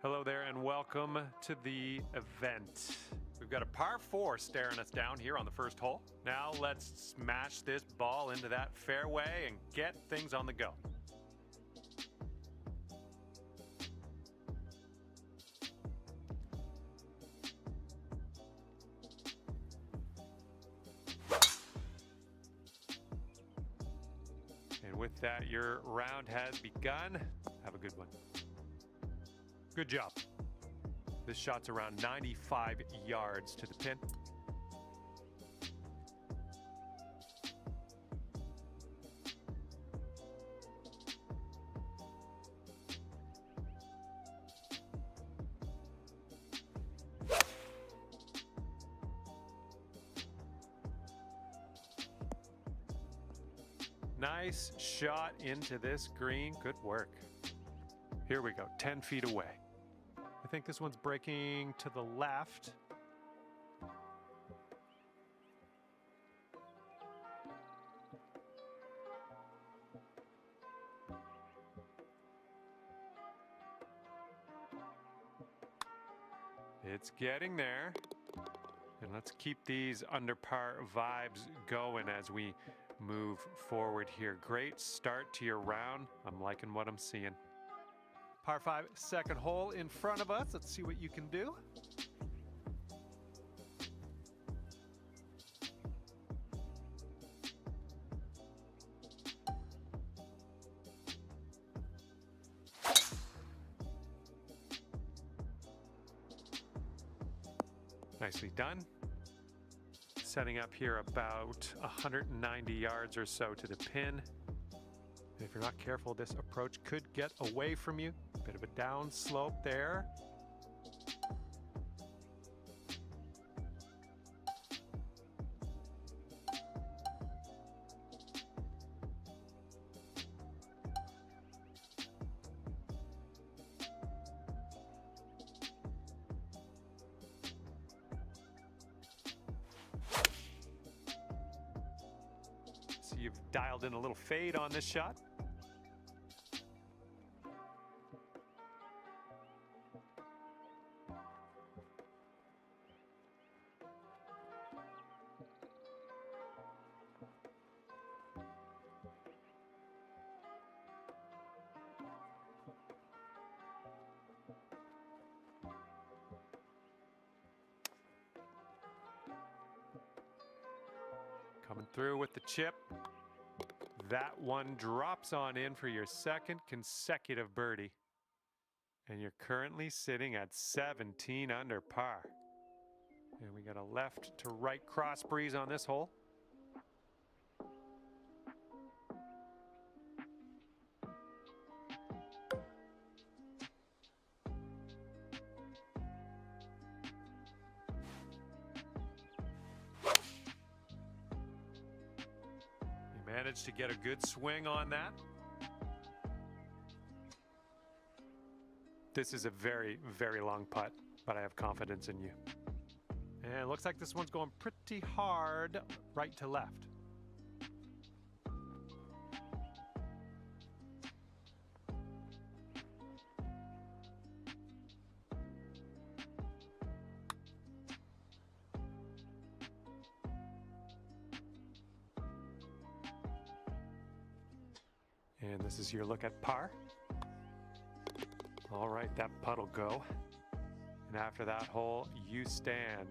Hello there and welcome to the event. We've got a par 4 staring us down here on the first hole. Now let's smash this ball into that fairway and get things on the go. And with that, your round has begun. Have a good one. Good job. This shot's around 95 yards to the pin. Nice shot into this green. Good work. Here we go, 10 feet away. I think this one's breaking to the left. It's getting there. And let's keep these under par vibes going as we move forward here. Great start to your round. I'm liking what I'm seeing. Par 5, second hole in front of us. Let's see what you can do. Nicely done. Setting up here about 190 yards or so to the pin. And if you're not careful, this approach could get away from you. Bit of a down slope there. So you've dialed in a little fade on this shot. Coming through with the chip. That one drops on in for your second consecutive birdie. And you're currently sitting at 17 under par. And we got a left to right cross breeze on this hole. Managed to get a good swing on that. This is a very, very long putt, but I have confidence in you. And it looks like this one's going pretty hard right to left. And this is your look at par. All right, that putt'll go. And after that hole, you stand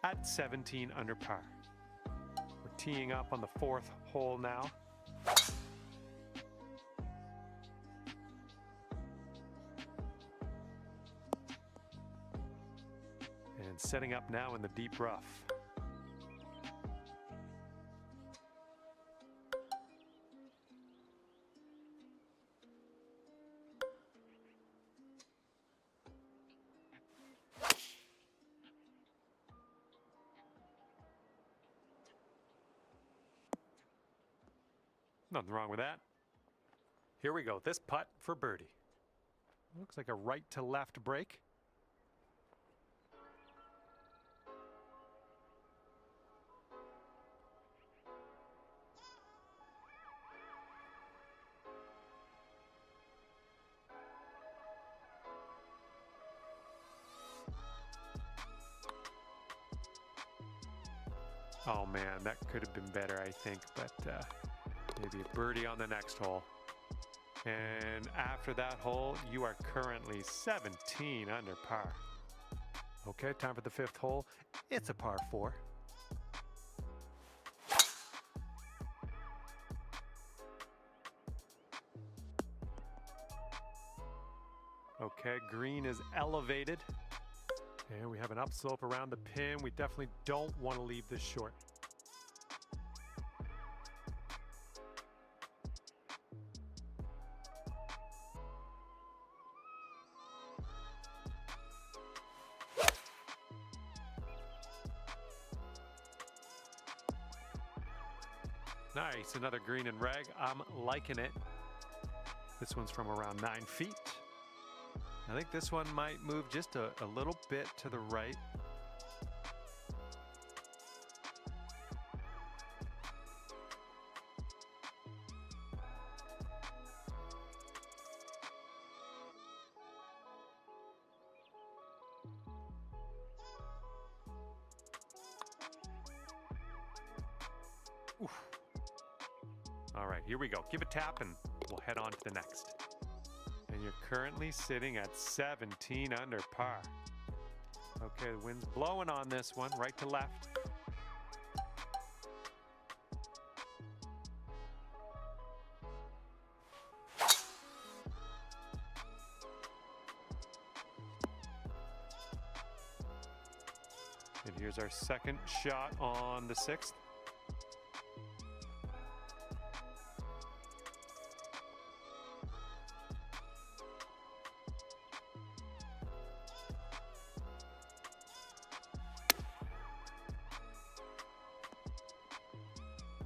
at 17 under par. We're teeing up on the fourth hole now. And setting up now in the deep rough. Nothing wrong with that. Here we go. This putt for birdie. Looks like a right to left break. Oh man, that could have been better, I think, but maybe a birdie on the next hole. And after that hole, you are currently 17 under par. Okay, time for the fifth hole. It's a par 4. Okay, green is elevated. And we have an upslope around the pin. We definitely don't want to leave this short. Nice, another green and reg. I'm liking it. This one's from around 9 feet. I think this one might move just a little bit to the right. Oof. All right, here we go. Give a tap and we'll head on to the next. And you're currently sitting at 17 under par. Okay, the wind's blowing on this one, right to left. And here's our second shot on the 6th.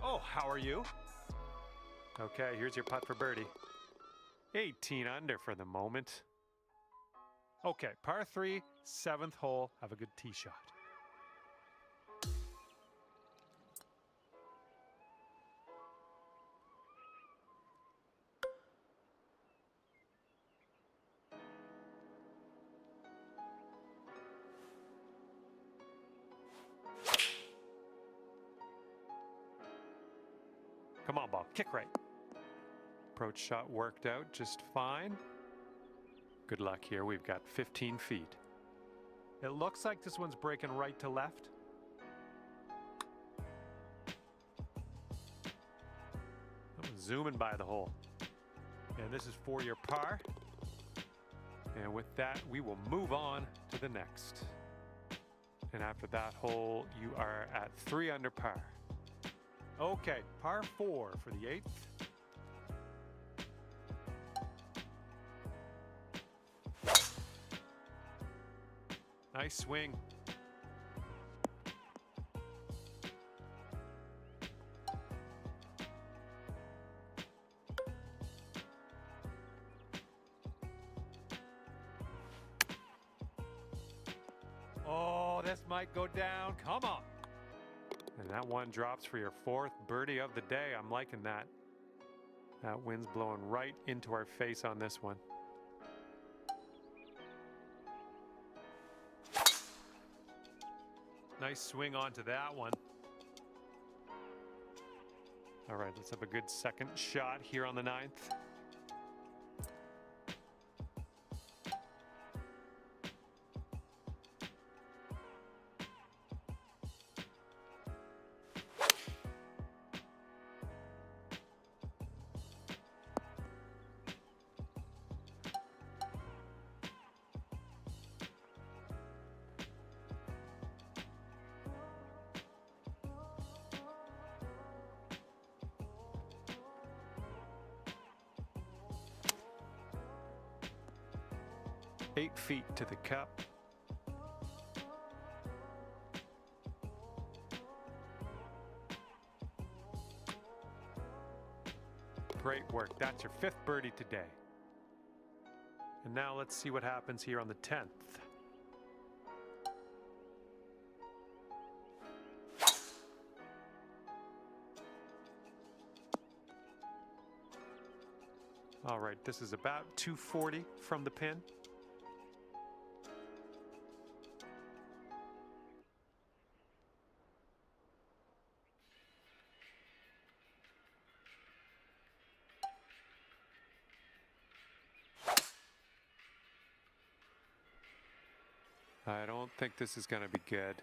Oh, how are you? Okay, here's your putt for birdie. 18 under for the moment. Okay, par 3, 7th hole. Have a good tee shot. Come on, ball. Kick right. Approach shot worked out just fine. Good luck here. We've got 15 feet. It looks like this one's breaking right to left. I'm zooming by the hole. And this is for your par. And with that, we will move on to the next. And after that hole, you are at 3 under par. Okay, par 4 for the 8th. Nice swing. Oh, this might go down. Come on. And that one drops for your 4th birdie of the day. I'm liking that. That wind's blowing right into our face on this one. Nice swing onto that one. All right, let's have a good second shot here on the 9th. Eight feet to the cup. Great work. That's your 5th birdie today. And now let's see what happens here on the 10th. All right, this is about 240 from the pin. I don't think this is going to be good.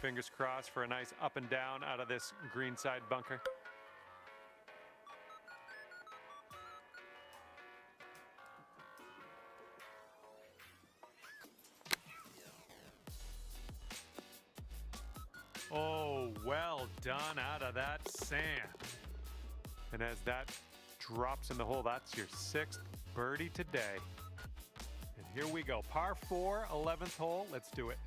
Fingers crossed for a nice up and down out of this greenside bunker. Oh, well done out of that sand. And as that drops in the hole, that's your 6th birdie today. And here we go. Par 4, 11th hole. Let's do it.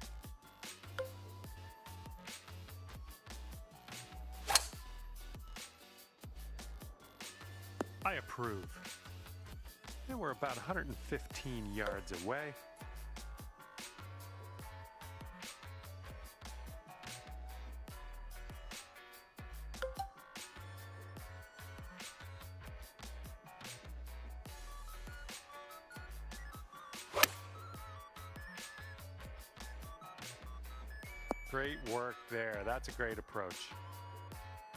I approve. And we're about 115 yards away. Great work there. That's a great approach.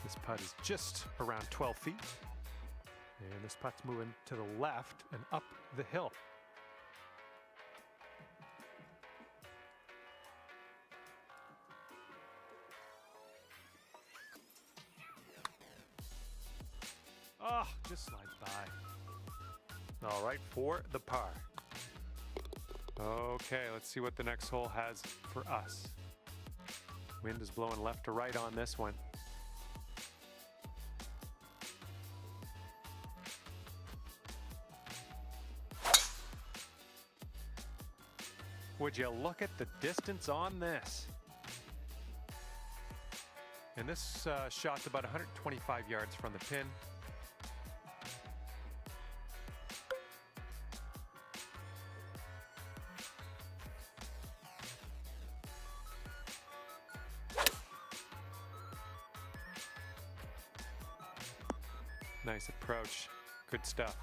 This putt is just around 12 feet. And this putt's moving to the left and up the hill. Oh, just slide by. All right, for the par. Okay, let's see what the next hole has for us. Wind is blowing left to right on this one. Would you look at the distance on this? And this shot's about 125 yards from the pin. Nice approach. Good stuff.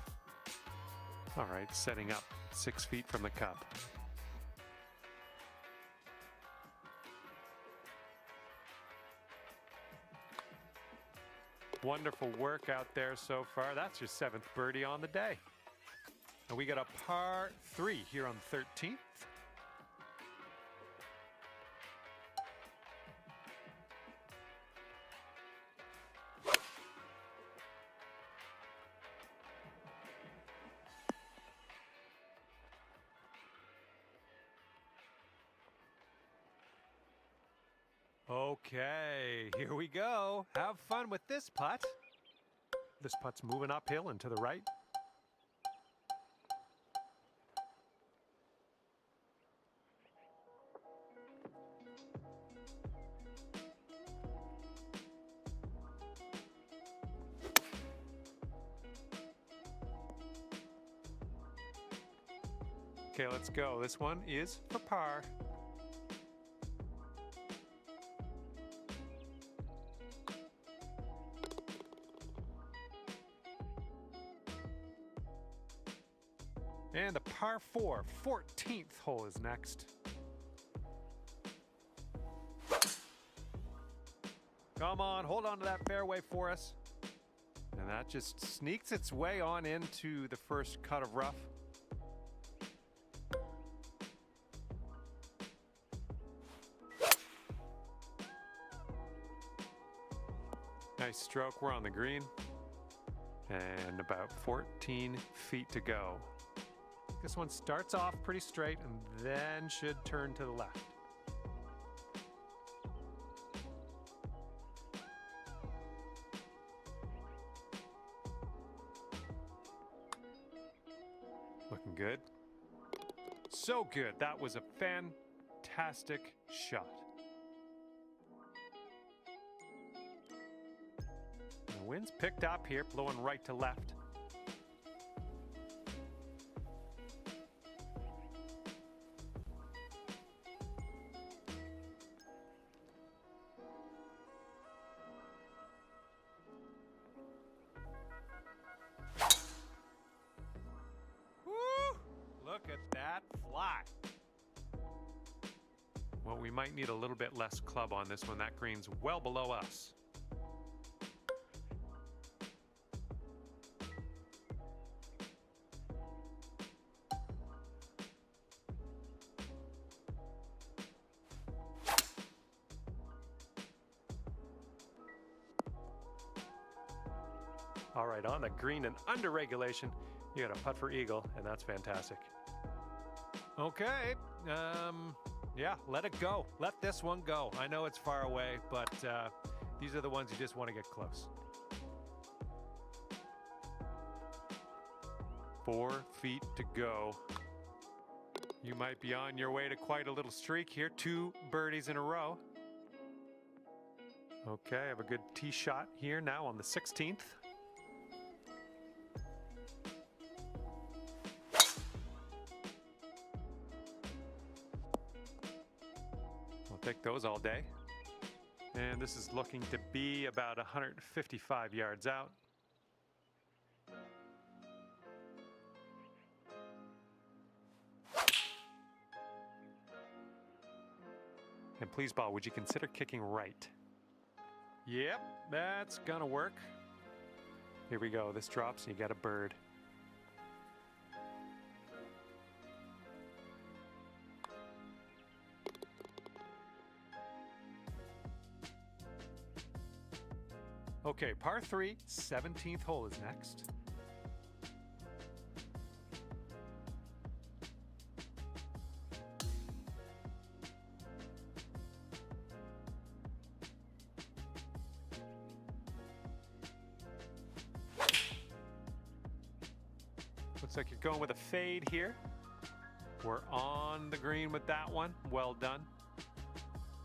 All right, setting up 6 feet from the cup. Wonderful work out there so far. That's your 7th birdie on the day. And we got a par 3 here on the 13th. Okay, here we go. Have fun with this putt. This putt's moving uphill and to the right. Okay, let's go. This one is for par. And the par 4, 14th hole is next. Come on, hold on to that fairway for us. And that just sneaks its way on into the first cut of rough. Nice stroke, we're on the green. And about 14 feet to go. This one starts off pretty straight and then should turn to the left. Looking good. So good. That was a fantastic shot. The wind's picked up here, blowing right to left. Look at that fly. Well, we might need a little bit less club on this one. That green's well below us. All right, on the green and under regulation, you got a putt for eagle, and that's fantastic. Okay, yeah, let it go. Let this one go. I know it's far away, but these are the ones you just want to get close. 4 feet to go. You might be on your way to quite a little streak here. 2 birdies in a row. Okay, I have a good tee shot here now on the 16th. We'll take those all day. And this is looking to be about 155 yards out. And please, ball, would you consider kicking right? Yep, that's gonna work. Here we go. This drops and you got a bird. Okay, par 3, 17th hole is next. Looks like you're going with a fade here. We're on the green with that one. Well done.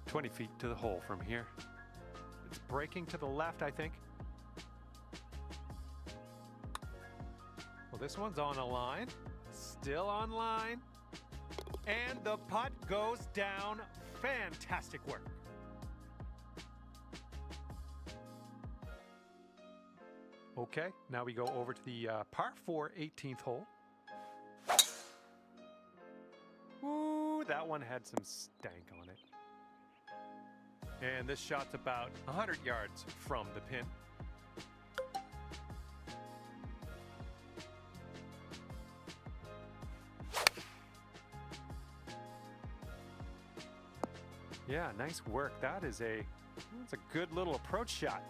20 feet to the hole from here. It's breaking to the left, I think. Well, this one's on a line. Still on line. And the putt goes down. Fantastic work. Okay, now we go over to the par 4 18th hole. Ooh, that one had some stank on it. And this shot's about 100 yards from the pin. Yeah, nice work. That's a good little approach shot.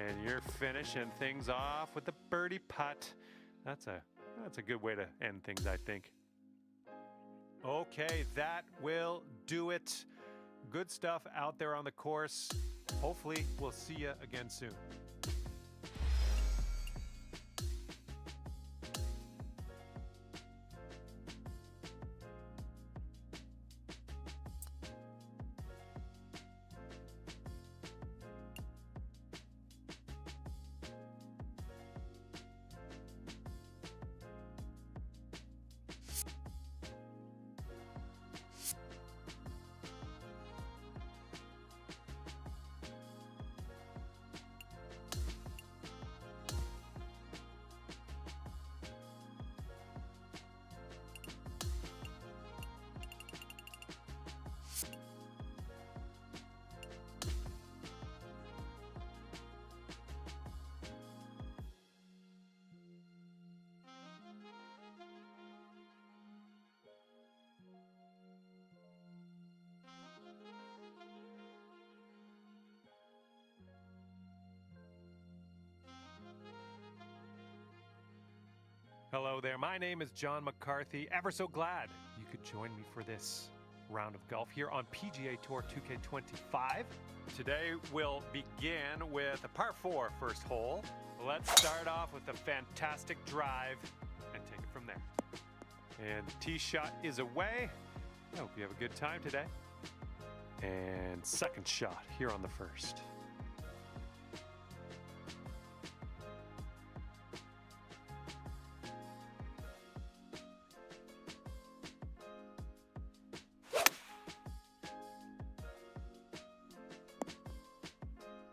And you're finishing things off with the birdie putt. That's a good way to end things, I think. Okay, that will do it. Good stuff out there on the course. Hopefully, we'll see you again soon. Hello there, my name is John McCarthy. Ever so glad you could join me for this round of golf here on PGA Tour 2K25. Today we'll begin with a par 4 first hole. Let's start off with a fantastic drive and take it from there. And the tee shot is away. I hope you have a good time today. And second shot here on the first.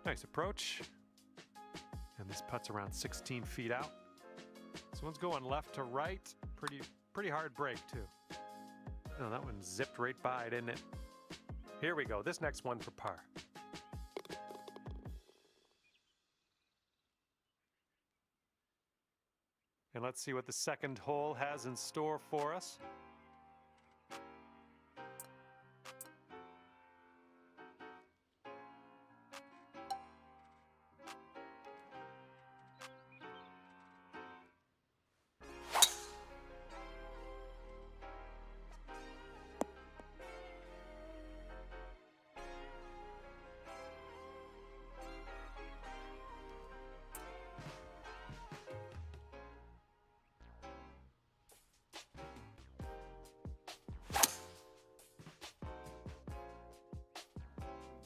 Nice approach. And this putt's around 16 feet out. This one's going left to right. Pretty hard break too. Oh, that one zipped right by, didn't it? Here we go. This next one for par. And let's see what the second hole has in store for us.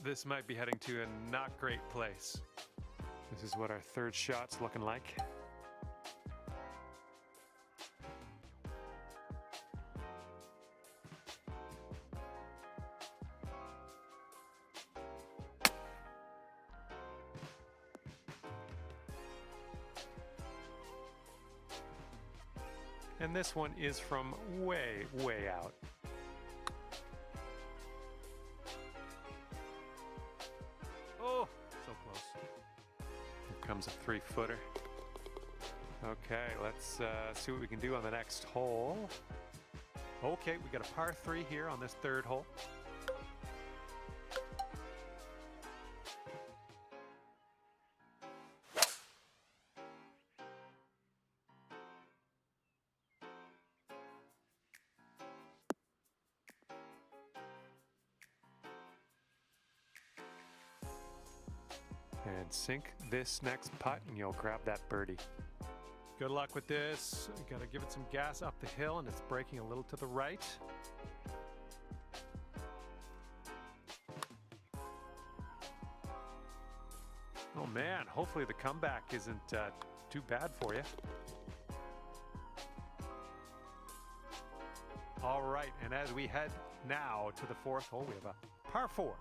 this might be heading to a not great place. This is what our third shot's looking like. And this one is from way, way out. Oh, so close. Here comes a 3-footer. Okay, let's see what we can do on the next hole. Okay, we got a par 3 here on this third hole. And sink this next putt and you'll grab that birdie. Good luck with this. You gotta give it some gas up the hill and it's braking a little to the right. Oh man, hopefully the comeback isn't too bad for you. All right, and as we head now to the fourth hole, we have a par 4.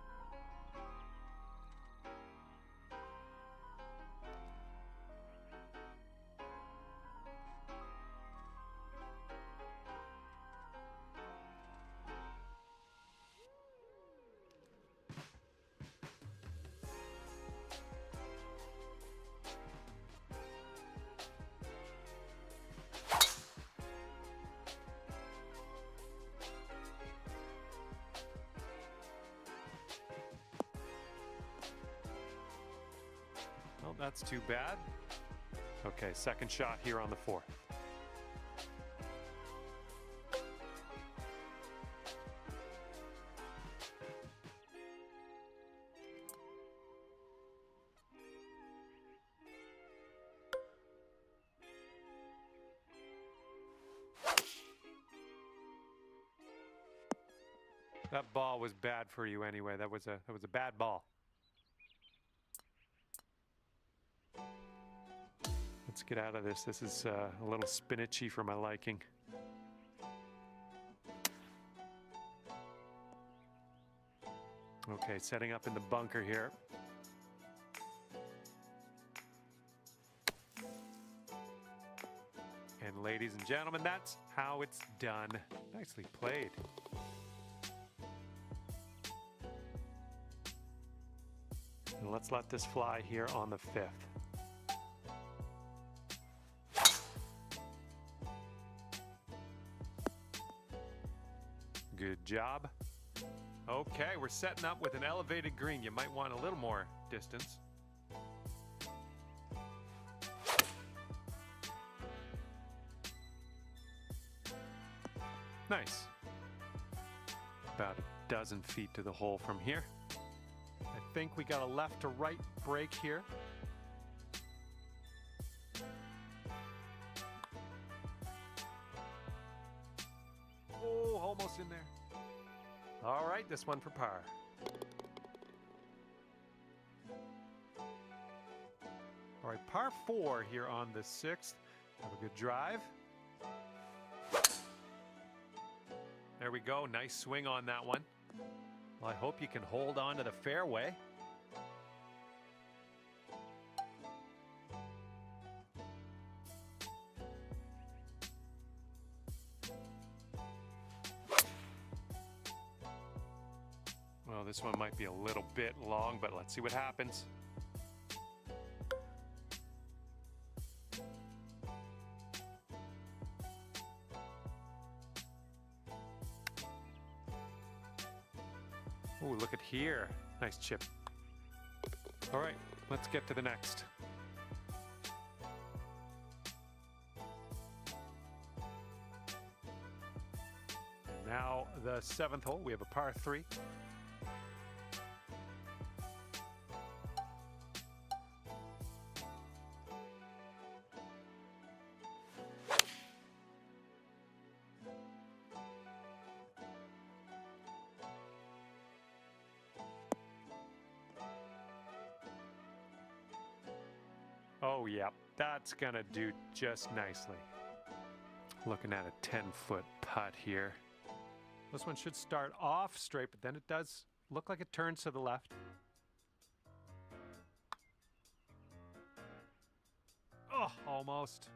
Well, that's too bad. Okay, second shot here on the 4th. That ball was bad for you anyway. That was a bad ball. Let's get out of this. This is a little spinachy for my liking. Okay, setting up in the bunker here. And ladies and gentlemen, that's how it's done. Nicely played. And let's let this fly here on the 5th. Good job. Okay, we're setting up with an elevated green. You might want a little more distance. Nice. About a dozen feet to the hole from here. I think we got a left to right break here. Oh, almost in there. All right, this one for par. All right, par 4 here on the 6th. Have a good drive. There we go, nice swing on that one. Well, I hope you can hold on to the fairway. Well, this one might be a little bit long, but let's see what happens. Oh, look at here. Nice chip. All right, let's get to the next. And now the 7th hole, we have a par 3. Oh, yeah, that's gonna do just nicely. Looking at a 10-foot putt here. This one should start off straight, but then it does look like it turns to the left. Oh, almost.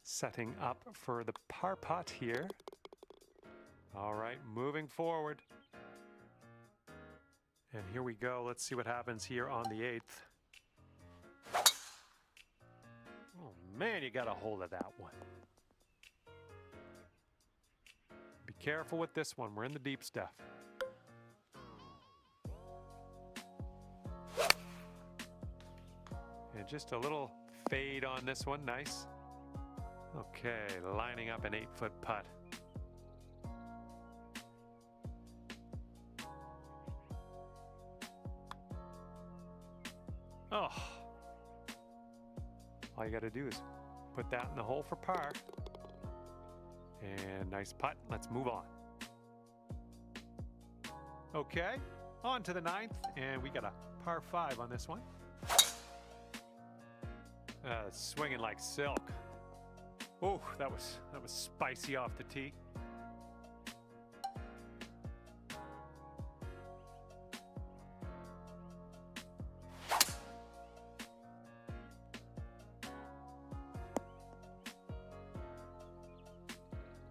Setting up for the par putt here. All right, moving forward. And here we go. Let's see what happens here on the 8th. Oh, man, you got a hold of that one. Be careful with this one. We're in the deep stuff. And just a little fade on this one. Nice. Okay, lining up an 8-foot putt. Oh. All you got to do is put that in the hole for par. And nice putt. Let's move on. Okay, on to the 9th, and we got a par 5 on this one. Swinging like silk. Oh, that was spicy off the tee.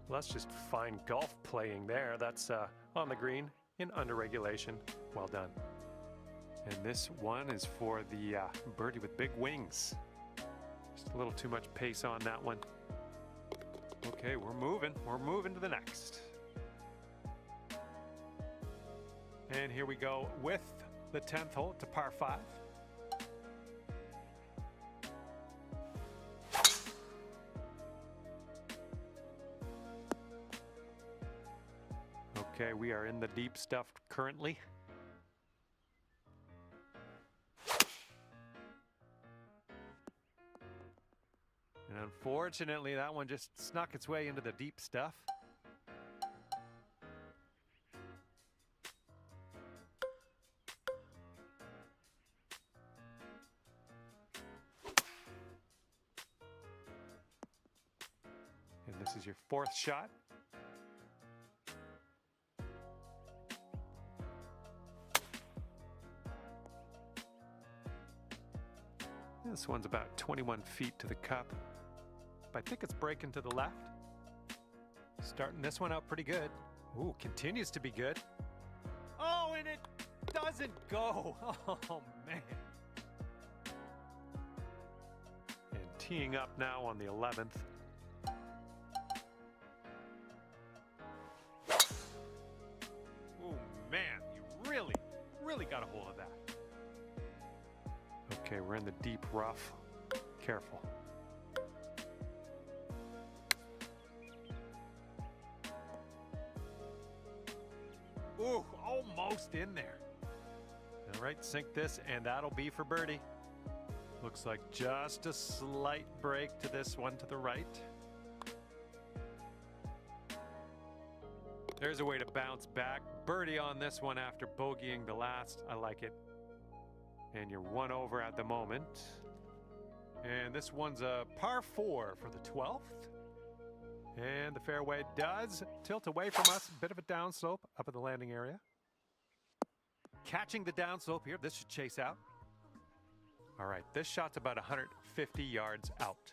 Well, that's just fine golf playing there. That's on the green in under regulation. Well done. And this one is for the birdie with big wings. Just a little too much pace on that one. Okay, we're moving. We're moving to the next. And here we go with the 10th hole to par 5. Okay, we are in the deep stuff currently. And unfortunately, that one just snuck its way into the deep stuff. And this is your 4th shot. This one's about 21 feet to the cup. I think it's breaking to the left. Starting this one out pretty good. Ooh, continues to be good. Oh, and it doesn't go. Oh, man. And teeing up now on the 11th. Oh, man, you really got a hold of that. Okay, we're in the deep rough. Careful. Ooh, almost in there. All right, sink this, and that'll be for birdie. Looks like just a slight break to this one to the right. There's a way to bounce back. Birdie on this one after bogeying the last. I like it. And you're 1 over at the moment. And this one's a par 4 for the 12th. And the fairway does tilt away from us. A bit of a downslope up at the landing area. Catching the downslope here. This should chase out. All right, this shot's about 150 yards out.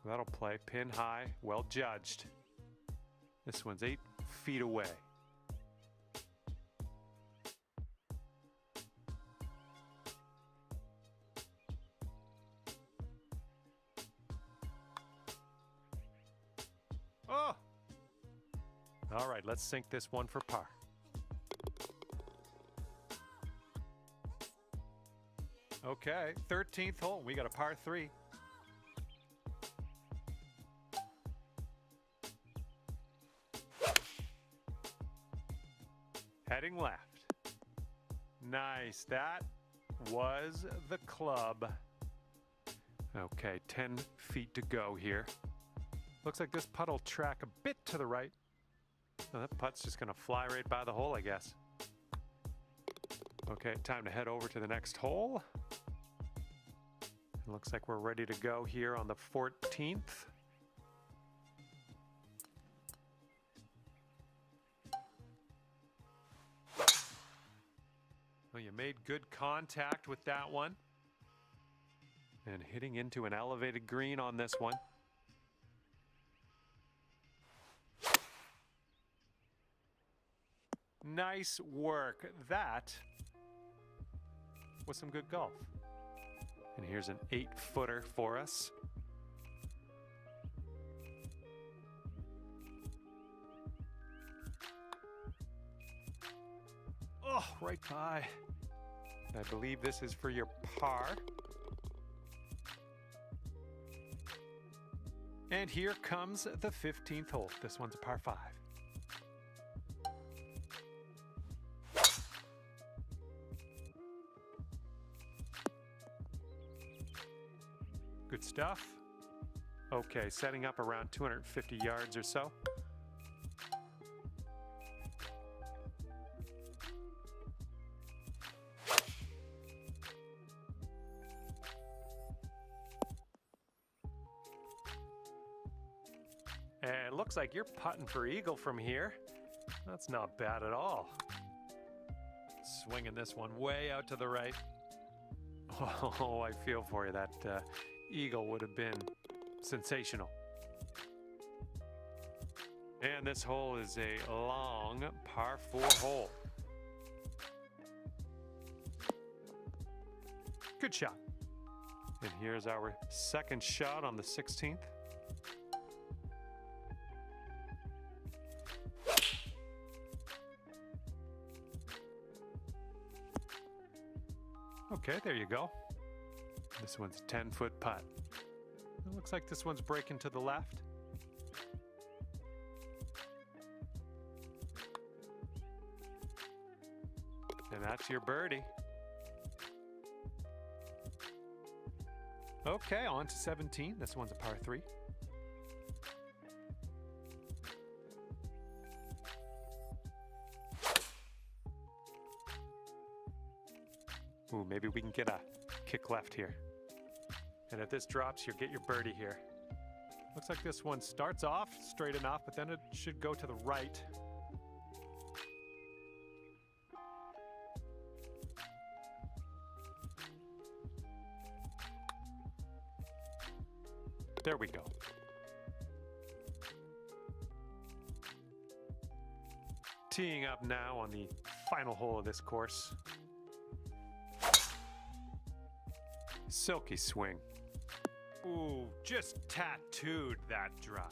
That'll play pin high, well judged. This one's 8 feet away. Oh! All right, let's sink this one for par. Okay, 13th hole. We got a par 3. Heading left. Nice. That was the club. Okay, 10 feet to go here. Looks like this putt will track a bit to the right. Oh, that putt's just gonna fly right by the hole, I guess. Okay, time to head over to the next hole. It looks like we're ready to go here on the 14th. Well, you made good contact with that one. And hitting into an elevated green on this one. Nice work. That was some good golf. And here's an 8-footer for us. Oh, right by. I believe this is for your par. And here comes the 15th hole. This one's a par 5. Good stuff. Okay, setting up around 250 yards or so. And it looks like you're putting for eagle from here. That's not bad at all. Swinging this one way out to the right. Oh, I feel for you. That eagle would have been sensational. And this hole is a long par 4 hole. Good shot. And here's our second shot on the 16th. Okay, there you go. This one's a 10-foot putt. It looks like this one's breaking to the left. And that's your birdie. Okay, on to 17. This one's a par 3. Ooh, maybe we can get a kick left here. And if this drops, you'll get your birdie here. Looks like this one starts off straight enough, but then it should go to the right. There we go. Teeing up now on the final hole of this course. Silky swing. Ooh, just tattooed that drive.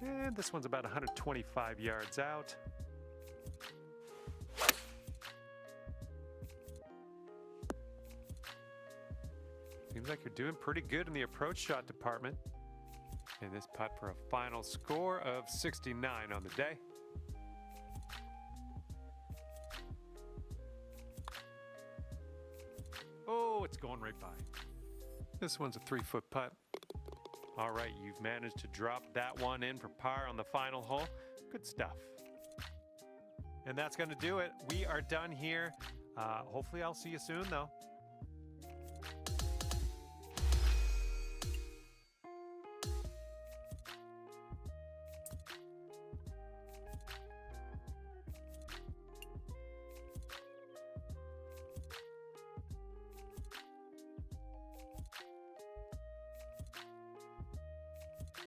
And this one's about 125 yards out. Seems like you're doing pretty good in the approach shot department. And this putt for a final score of 69 on the day. Oh, it's going right by. This one's a 3-foot putt. All right, you've managed to drop that one in for par on the final hole. Good stuff. And that's going to do it. We are done here. Hopefully I'll see you soon, though.